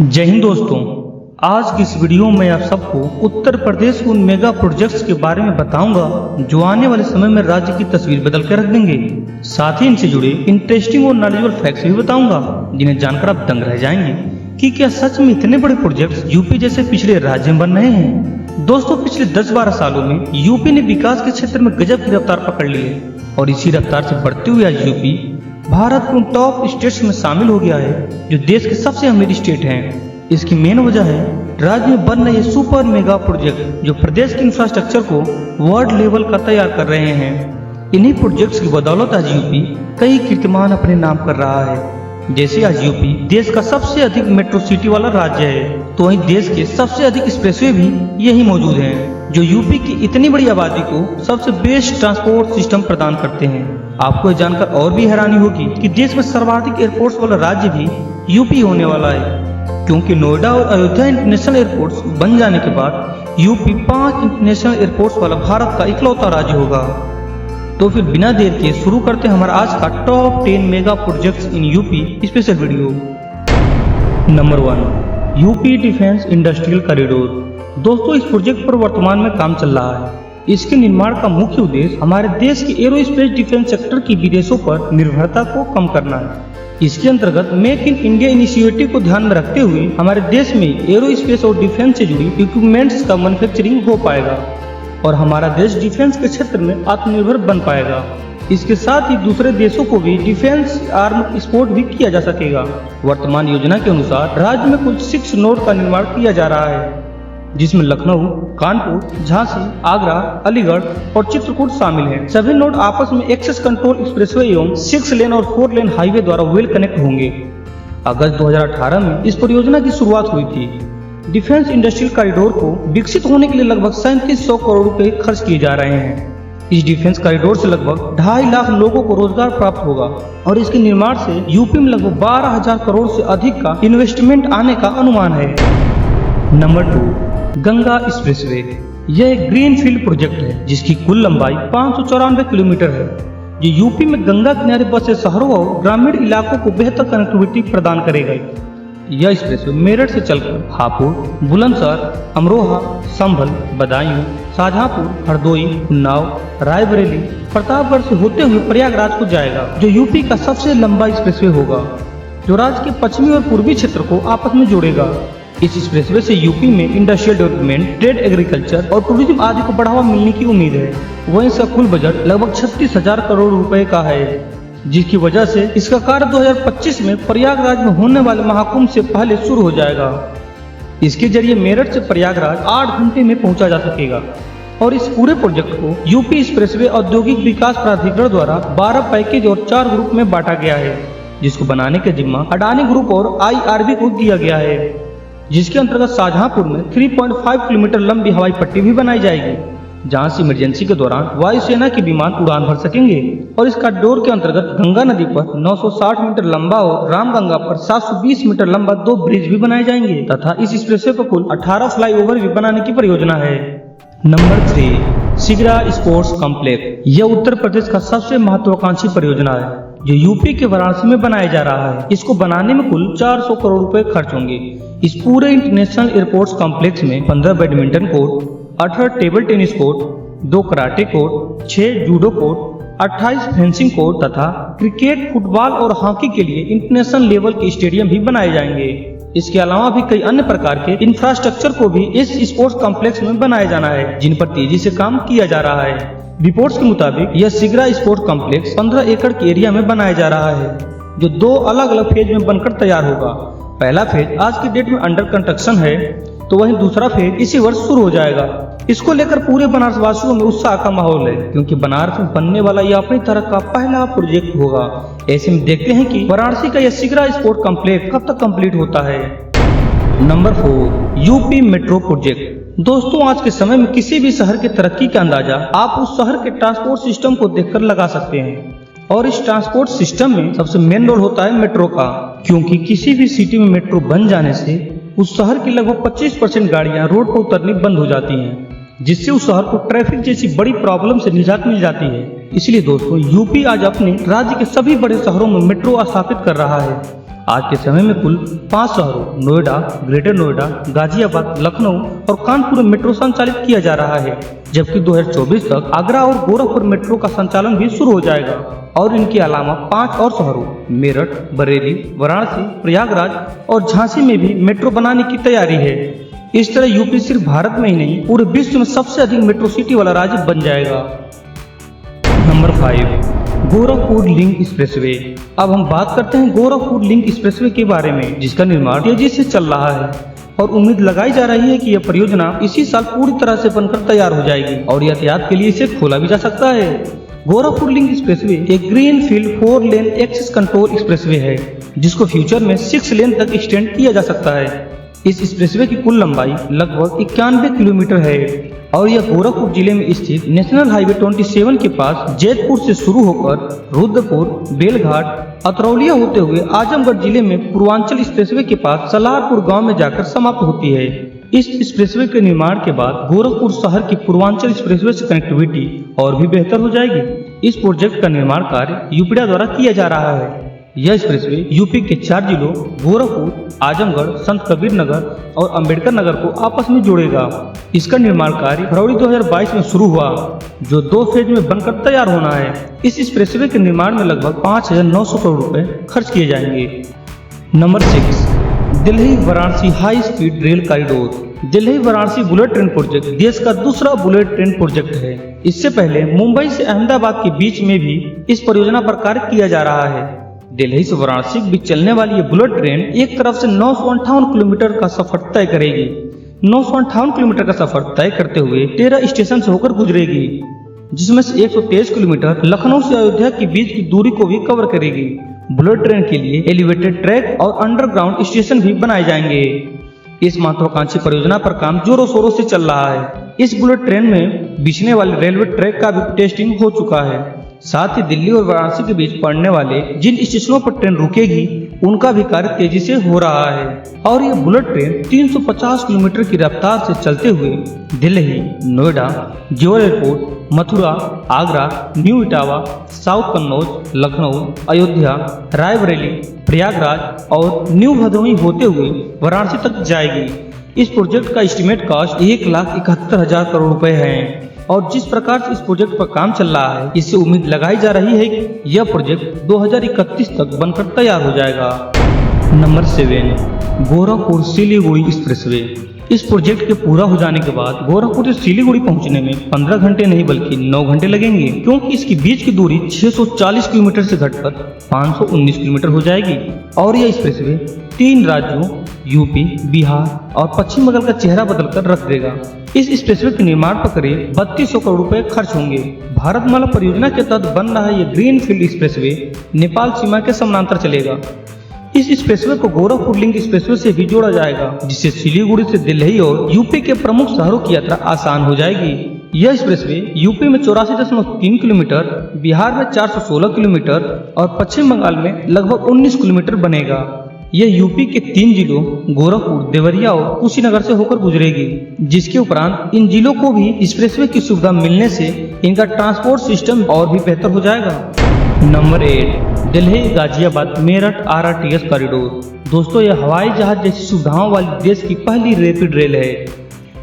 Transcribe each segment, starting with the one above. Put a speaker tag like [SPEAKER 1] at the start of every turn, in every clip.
[SPEAKER 1] जय हिंद दोस्तों, आज की इस वीडियो में आप सबको उत्तर प्रदेश के उन मेगा प्रोजेक्ट्स के बारे में बताऊंगा जो आने वाले समय में राज्य की तस्वीर बदल कर रख देंगे। साथ ही इनसे जुड़े इंटरेस्टिंग और नॉलेजेबल फैक्ट्स भी बताऊंगा जिन्हें जानकर आप दंग रह जाएंगे कि क्या सच में इतने बड़े प्रोजेक्ट्स यूपी जैसे पिछड़े राज्य में बन रहे हैं। दोस्तों, पिछले 10-12 सालों में यूपी ने विकास के क्षेत्र में गजब की रफ्तार पकड़ ली है और इसी रफ्तार से बढ़ते हुए आज यूपी भारत के उन टॉप स्टेट्स में शामिल हो गया है जो देश के सबसे अमीर स्टेट हैं। इसकी मेन वजह है राज्य में बन रहे सुपर मेगा प्रोजेक्ट जो प्रदेश के इंफ्रास्ट्रक्चर को वर्ल्ड लेवल का तैयार कर रहे हैं। इन्हीं प्रोजेक्ट्स की बदौलत आज यूपी कई कीर्तिमान अपने नाम कर रहा है। जैसे आज यूपी देश का सबसे अधिक मेट्रो सिटी वाला राज्य है, तो वहीं देश के सबसे अधिक एक्सप्रेसवे भी यही मौजूद हैं जो यूपी की इतनी बड़ी आबादी को सबसे बेस्ट ट्रांसपोर्ट सिस्टम प्रदान करते हैं। आपको यह जानकर और भी हैरानी होगी कि देश में सर्वाधिक एयरपोर्ट्स वाला राज्य भी यूपी होने वाला है, क्योंकि नोएडा और अयोध्या इंटरनेशनल एयरपोर्ट्स बन जाने के बाद यूपी 5 इंटरनेशनल एयरपोर्ट्स वाला भारत का इकलौता राज्य होगा। तो फिर बिना देर के शुरू करते हैं हमारा आज का top 10 mega projects in UP special video. Number 1, UP defence industrial corridor. दोस्तों, इस प्रोजेक्ट पर वर्तमान में काम चल रहा है। इसके निर्माण का मुख्य उद्देश्य हमारे देश के एरोस्पेस डिफेंस सेक्टर की विदेशों पर निर्भरता को कम करना है। इसके अंतर्गत मेक इन इंडिया इनिशिएटिव को ध्यान में रखते हुए हमारे देश में एरोस्पेस और डिफेंस से जुड़ी इक्विपमेंट्स का मैन्युफैक्चरिंग हो पाएगा और हमारा देश डिफेंस के क्षेत्र में आत्मनिर्भर बन पाएगा। इसके साथ ही दूसरे देशों को भी डिफेंस आर्म एक्सपोर्ट भी किया जा सकेगा। वर्तमान योजना के अनुसार राज्य में कुल 6 नोड का निर्माण किया जा रहा है, जिसमें लखनऊ, कानपुर, झांसी, आगरा, अलीगढ़ और चित्रकूट शामिल हैं। सभी नोड आपस में एक्सेस कंट्रोल एक्सप्रेसवे एवं 6 लेन और 4 लेन हाईवे द्वारा वेल कनेक्ट होंगे। अगस्त 2018 में इस परियोजना की शुरुआत हुई थी। डिफेंस इंडस्ट्रियल कॉरिडोर को विकसित होने के लिए लगभग 3700 करोड़ रुपए खर्च किए जा रहे हैं। इस डिफेंस कॉरिडोर से लगभग 2.5 लाख लोगों को रोजगार प्राप्त होगा और इसके निर्माण से यूपी में लगभग 12,000 करोड़ से अधिक का इन्वेस्टमेंट आने का अनुमान है। Number 2, Ganga expressway. यह एक ग्रीन फील्ड प्रोजेक्ट है जिसकी कुल लंबाई 594 किलोमीटर है, जो यूपी में गंगा किनारे बसे शहरों और ग्रामीण इलाकों को बेहतर कनेक्टिविटी प्रदान करेगा। यह एक्सप्रेसवे मेरठ से चलकर हापुड़, बुलंदशहर, अमरोहा, संभल, बदायूं, शाहजहांपुर, हरदोई, उन्नाव, रायबरेली, प्रतापगढ़ से होते हुए प्रयागराज को जाएगा, जो यूपी का सबसे लंबा एक्सप्रेसवे होगा जो राज्य के पश्चिमी और पूर्वी क्षेत्र को आपस में जोड़ेगा। इस एक्सप्रेसवे से यूपी में इंडस्ट्रियल डेवलपमेंट, ट्रेड, एग्रीकल्चर और टूरिज्म आदि को बढ़ावा मिलने की उम्मीद है। वहीं इसका कुल बजट लगभग 36,000 करोड़ रुपए का है, जिसकी वजह से इसका कार्य 2025 में प्रयागराज में होने वाले महाकुंभ से पहले शुरू हो जाएगा। इसके जरिए मेरठ से प्रयागराज 8 घंटे में पहुंचा जा सकेगा और इस पूरे प्रोजेक्ट को यूपी एक्सप्रेसवे औद्योगिक विकास प्राधिकरण द्वारा 12 पैकेज और 4 ग्रुप में बांटा गया है, जिसको बनाने का जिम्मा अडानी ग्रुप और IRB को दिया गया है। जिसके अंतर्गत शाहजहांपुर में 3.5 किलोमीटर लंबी हवाई पट्टी भी बनाई जाएगी, जहां से इमरजेंसी के दौरान वायुसेना के विमान उड़ान भर सकेंगे। और इस कॉरिडोर के अंतर्गत गंगा नदी पर 960 मीटर लंबा और रामगंगा पर 720 मीटर लंबा 2 ब्रिज भी बनाए जाएंगे तथा इस एक्सप्रेसवे पर कुल 18 फ्लाईओवर भी बनाने की परियोजना है। Number 3, Sigra sports complex. यह उत्तर प्रदेश का सबसे महत्वाकांक्षी परियोजना है जो यूपी के वाराणसी में बनाया जा रहा है। इसको बनाने में कुल 400 करोड़ रुपए खर्च होंगे। इस पूरे इंटरनेशनल एयरपोर्ट्स कॉम्प्लेक्स में 15 badminton court, 18 table tennis court, 2 karate court, 6 judo court, 28 fencing court तथा क्रिकेट, फुटबॉल और हॉकी के लिए इंटरनेशनल लेवल के स्टेडियम भी बनाए जाएंगे। इसके अलावा भी कई अन्य प्रकार के इंफ्रास्ट्रक्चर को भी इस स्पोर्ट्स कॉम्प्लेक्स में बनाया जाना है, जिन पर तेजी से काम किया जा रहा है। रिपोर्ट्स के मुताबिक यह सिगरा स्पोर्ट्स कॉम्प्लेक्स 15 एकड़ के एरिया में बनाया जा रहा है, जो 2 अलग अलग फेज में बनकर तैयार होगा। पहला फेज आज की डेट में अंडर कंस्ट्रक्शन है, तो वहीं दूसरा फेज इसी वर्ष शुरू हो जाएगा। इसको लेकर पूरे बनारस वासियों में उत्साह का माहौल है, क्योंकि बनारस में बनने वाला यह अपनी तरह का पहला प्रोजेक्ट होगा। ऐसे में देखते हैं कि वाराणसी का यह सिगरा स्पोर्ट्स कॉम्प्लेक्स कब तक कंप्लीट होता है। Number 4, UP metro project. दोस्तों, आज के समय में किसी भी शहर की तरक्की का अंदाजा आप उस शहर के ट्रांसपोर्ट सिस्टम को देखकर लगा सकते हैं, और इस ट्रांसपोर्ट सिस्टम में सबसे मेन रोल होता है मेट्रो का, क्योंकि किसी भी सिटी में मेट्रो बन जाने से उस शहर की लगभग 25% गाड़ियां रोड पर उतरनी बंद हो जाती हैं, जिससे उस शहर को ट्रैफिक जैसी बड़ी प्रॉब्लम से निजात मिल जाती है। इसलिए दोस्तों, यूपी आज अपने राज्य के सभी बड़े शहरों में मेट्रो स्थापित कर रहा है आज के समय में कुल 5 शहरों नोएडा, ग्रेटर नोएडा, गाजियाबाद, लखनऊ और कानपुर में मेट्रो संचालित किया जा रहा है, जबकि 2024 तक आगरा और गोरखपुर मेट्रो का संचालन भी शुरू हो जाएगा। और इनके अलावा 5 और शहरों मेरठ, बरेली, वाराणसी, प्रयागराज और झांसी में भी मेट्रो बनाने की तैयारी है। इस तरह यूपी सिर्फ भारत में ही नहीं पूरे विश्व में सबसे अधिक मेट्रो सिटी वाला राज्य बन जाएगा। Number 5, Gorakhpur link expressway. अब हम बात करते हैं गोरखपुर लिंक एक्सप्रेसवे के बारे में, जिसका निर्माण तेजी से चल रहा है और उम्मीद लगाई जा रही है कि यह परियोजना इसी साल पूरी तरह से बनकर तैयार हो जाएगी और यातायात के लिए इसे खोला भी जा सकता है। गोरखपुर लिंक एक्सप्रेसवे एक green field 4 lane access control expressway है, जिसको फ्यूचर में 6 लेन तक एक्सटेंड किया जा सकता है। इस एक्सप्रेसवे की कुल लंबाई लगभग 91 किलोमीटर है और यह गोरखपुर जिले में स्थित नेशनल हाईवे 27 के पास जैतपुर से शुरू होकर रुद्रपुर, बेलघाट, अतरौलिया होते हुए आजमगढ़ जिले में पूर्वांचल एक्सप्रेसवे के पास सलारपुर गांव में जाकर समाप्त होती है। इस एक्सप्रेसवे के निर्माण के बाद गोरखपुर शहर की पूर्वांचल एक्सप्रेसवे से कनेक्टिविटी और भी बेहतर हो जाएगी। इस प्रोजेक्ट का निर्माण कार्य यूपीडा द्वारा किया जा रहा है। यह एक्सप्रेसवे यूपी के 4 जिलों गोरखपुर, आजमगढ़, संत कबीर नगर और अंबेडकर नगर को आपस में जोड़ेगा। इसका निर्माण कार्य फरवरी 2022 में शुरू हुआ, जो 2 फेज में बनकर तैयार होना है। इस एक्सप्रेसवे के निर्माण में लगभग 5,900 करोड़ रुपए खर्च किए जाएंगे। Number 6, Delhi Varanasi high speed rail corridor. Delhi Varanasi bullet train project देश का दूसरा बुलेट ट्रेन प्रोजेक्ट है। इससे पहले मुंबई से अहमदाबाद के बीच में भी इस परियोजना पर कार्य किया जा रहा है। दिल्ली से वाराणसी के बीच चलने वाली ये बुलेट ट्रेन एक तरफ से 958 किलोमीटर का सफर तय करेगी। 958 किलोमीटर का सफर तय करते हुए 13 स्टेशन से होकर गुजरेगी, जिसमें से 123 किलोमीटर लखनऊ से अयोध्या के बीच की दूरी को भी कवर करेगी। बुलेट ट्रेन के लिए एलिवेटेड ट्रैक और अंडरग्राउंड स्टेशन भी बनाए जाएंगे। इस महत्वाकांक्षी परियोजना पर काम जोरों शोरों से चल रहा है। इस बुलेट ट्रेन में बिछने वाले रेलवे ट्रैक का भी टेस्टिंग हो चुका है। साथ ही दिल्ली और वाराणसी के बीच पड़ने वाले जिन स्टेशनों पर ट्रेन रुकेगी उनका भी कार्य तेजी से हो रहा है और यह बुलेट ट्रेन 350 किलोमीटर की रफ्तार से चलते हुए दिल्ली, नोएडा, जेवर airport, Mathura, Agra, new Etawah, south Kannauj, Lucknow, Ayodhya, Raebareli, Prayagraj और न्यू भदोही होते हुए वाराणसी तक जाएगी। इस प्रोजेक्ट का एस्टिमेट कॉस्ट 1,71,000 करोड़ रुपए है और जिस प्रकार से इस प्रोजेक्ट पर काम चल रहा है, इससे उम्मीद लगाई जा रही है कि यह प्रोजेक्ट 2031 तक बनकर तैयार हो जाएगा। Number 7, Gorakhpur Siliguri expressway. इस प्रोजेक्ट के पूरा हो जाने के बाद गोरखपुर से सिलीगुड़ी पहुंचने में 15 घंटे नहीं बल्कि 9 घंटे लगेंगे, क्योंकि इसके बीच की दूरी 640 किलोमीटर से घटकर 519 किलोमीटर हो जाएगी और यह एक्सप्रेसवे 3 राज्यों यूपी, बिहार और पश्चिम बंगाल का चेहरा बदलकर रख देगा। इस एक्सप्रेसवे के निर्माण पर करीब 3200 करोड़ रुपए खर्च होंगे। भारतमाला परियोजना के तहत बन रहा यह ग्रीन फील्ड एक्सप्रेसवे नेपाल सीमा के समानांतर चलेगा। इस एक्सप्रेसवे को गोरखपुर लिंक एक्सप्रेसवे से भी जोड़ा जाएगा, जिससे सिलीगुड़ी से दिल्ली और यूपी के प्रमुख शहरों की यात्रा आसान हो जाएगी। यह एक्सप्रेसवे यूपी में 84.3 किलोमीटर, बिहार में 416 किलोमीटर और पश्चिम बंगाल में लगभग 19 किलोमीटर बनेगा। यह यूपी के 3 जिलों गोरखपुर, देवरिया और कुशीनगर से होकर गुजरेगी, जिसके उपरांत इन जिलों को भी एक्सप्रेसवे की सुविधा मिलने से इनका ट्रांसपोर्ट सिस्टम और भी बेहतर हो जाएगा। Number 8, Delhi Ghaziabad Meerut RRTS corridor. दोस्तों, यह हवाई जहाज जैसी सुविधाओं वाली देश की पहली रैपिड रेल है।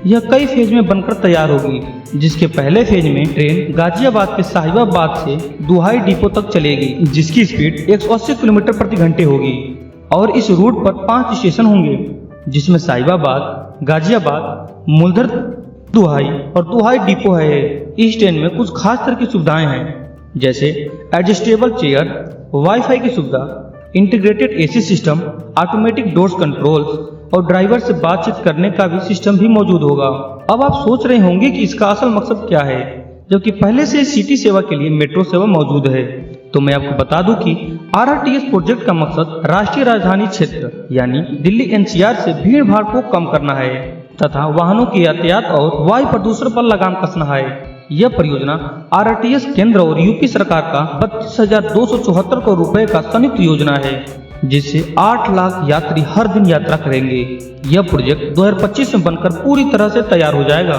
[SPEAKER 1] यह कई फेज में बनकर तैयार होगी, जिसके पहले फेज में ट्रेन गाजियाबाद के साहिबाबाद से दुहाई डिपो तक चलेगी, जिसकी स्पीड 180 किलोमीटर प्रति घंटे होगी और इस रूट पर 5 स्टेशन होंगे, जिसमें साहिबाबाद, गाजियाबाद, मुल्धर, दुहाई और दुहाई डिपो है। इस ट्रेन में कुछ खास तरह की सुविधाएं हैं, जैसे एडजस्टेबल चेयर, वाईफाई की सुविधा, integrated AC system, automatic doors controls और ड्राइवर से बातचीत करने का भी सिस्टम भी मौजूद होगा। अब आप सोच रहे होंगे कि इसका असल मकसद क्या है, जबकि पहले से सिटी सेवा के लिए मेट्रो सेवा मौजूद है। तो मैं आपको बता दूं कि RRTS प्रोजेक्ट का मकसद राष्ट्रीय राजधानी क्षेत्र यानी दिल्ली NCR से भीड़ भाड़ को कम करना है तथा वाहनों के यातायात और वायु प्रदूषण पर लगाम कसना है। यह परियोजना RRTS केंद्र और यूपी सरकार का 32,274 करोड़ रुपए का संयुक्त योजना है, जिससे 8 लाख यात्री हर दिन यात्रा करेंगे। यह प्रोजेक्ट 2025 में बनकर पूरी तरह से तैयार हो जाएगा।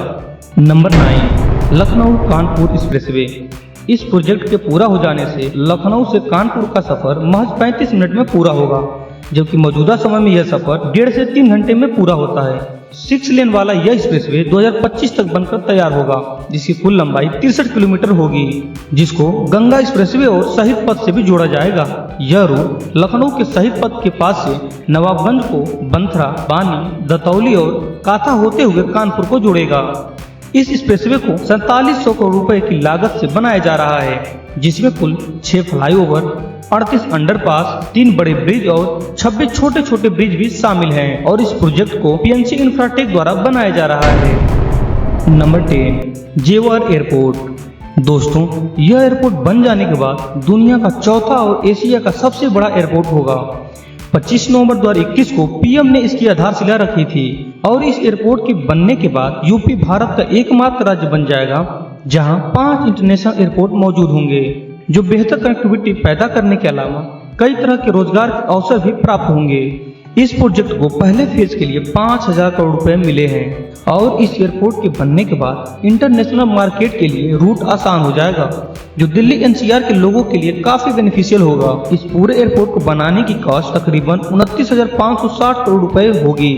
[SPEAKER 1] Number 9, Lucknow Kanpur expressway. इस प्रोजेक्ट के पूरा हो जाने से लखनऊ से कानपुर का सफर महज 35 मिनट में पूरा होगा। जबकि मौजूदा समय में यह सफर 1.5 से 3 घंटे में पूरा होता है। 6 लेन वाला यह एक्सप्रेसवे 2025 तक बनकर तैयार होगा, जिसकी कुल लंबाई 63 किलोमीटर होगी, जिसको गंगा एक्सप्रेसवे और शहीद पथ से भी जोड़ा जाएगा। यह रूट लखनऊ के शहीद पथ के पास से नवाबगंज को बंथरा, बानी, दतौली और काथा होते हुए कानपुर को जोड़ेगा। इस एक्सप्रेसवे को 4700 करोड़ रुपए की लागत से बनाया जा रहा है, जिसमें कुल 6 फ्लाईओवर, 38 अंडरपास, 3 बड़े ब्रिज और 26 छोटे छोटे ब्रिज भी शामिल हैं और इस प्रोजेक्ट को पीएनसी इंफ्राटेक द्वारा बनाया जा रहा है। नंबर 10, जेवर एयरपोर्ट। दोस्तों, यह एयरपोर्ट बन जाने के बाद दुनिया का चौथा और एशिया का सबसे बड़ा एयरपोर्ट होगा। 25 नवंबर 2021 को पीएम ने इसकी आधारशिला रखी थी और इस एयरपोर्ट के बनने के बाद यूपी भारत का एकमात्र राज्य बन जाएगा जहां 5 इंटरनेशनल एयरपोर्ट मौजूद होंगे, जो बेहतर कनेक्टिविटी पैदा करने के अलावा कई तरह के रोजगार के अवसर भी प्राप्त होंगे। इस प्रोजेक्ट को पहले फेज के लिए 5000 करोड़ रुपए मिले हैं और इस एयरपोर्ट के बनने के बाद इंटरनेशनल मार्केट के लिए रूट आसान हो जाएगा, जो दिल्ली एनसीआर के लोगों के लिए काफी बेनिफिशियल होगा। इस पूरे एयरपोर्ट को बनाने की कॉस्ट तकरीबन 29,560 करोड़ रुपए होगी।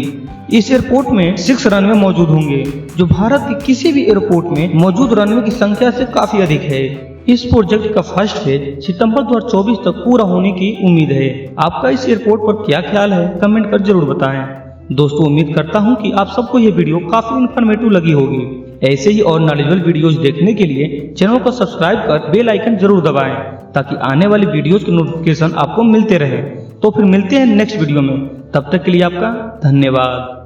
[SPEAKER 1] इस एयरपोर्ट में 6 रनवे मौजूद होंगे, जो भारत के किसी भी एयरपोर्ट में मौजूद रनवे की संख्या से काफी अधिक है। इस प्रोजेक्ट का फर्स्ट फेज सितंबर 2024 तक पूरा होने की उम्मीद है। आपका इस एयरपोर्ट पर क्या ख्याल है, कमेंट कर जरूर बताएं। दोस्तों, उम्मीद करता हूं कि आप सबको ये वीडियो काफी इन्फॉर्मेटिव लगी होगी। ऐसे ही और नॉलेजेबल वीडियोस देखने के लिए चैनल को सब्सक्राइब कर बेल आइकन जरूर दबाएं, ताकि आने वाली वीडियोस के नोटिफिकेशन आपको मिलते रहे। तो फिर मिलते हैं नेक्स्ट वीडियो में, तब तक के लिए आपका धन्यवाद।